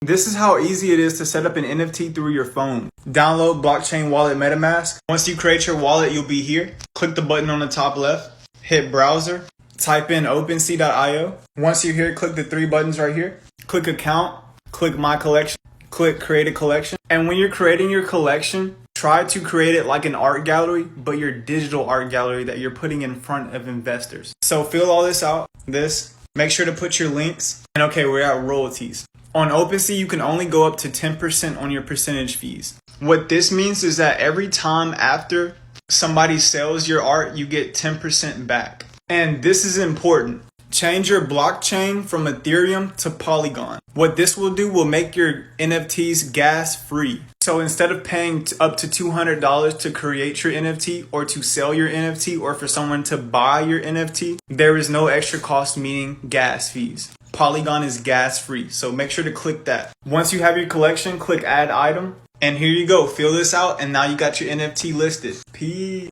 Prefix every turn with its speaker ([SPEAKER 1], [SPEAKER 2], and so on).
[SPEAKER 1] This is how easy it is to set up an NFT through your phone. Download blockchain wallet MetaMask. Once you create your wallet, you'll be here. Click the button on the top left, hit browser, type in OpenSea.io. Once you're here, click the three buttons right here. Click account, click my collection, click create a collection. And when you're creating your collection, try to create it like an art gallery, but your digital art gallery that you're putting in front of investors. So fill all this out, make sure to put your links. And okay, we're at royalties. On OpenSea, you can only go up to 10% on your percentage fees. What this means is that every time after somebody sells your art, you get 10% back. And this is important. Change your blockchain from Ethereum to Polygon. What this will do will make your NFTs gas free. So instead of paying up to $200 to create your NFT or to sell your NFT or for someone to buy your NFT, there is no extra cost, meaning gas fees. Polygon is gas free, so make sure to click that. Once you have your collection, click add item. And here you go, fill this out and now you got your NFT listed. Peace.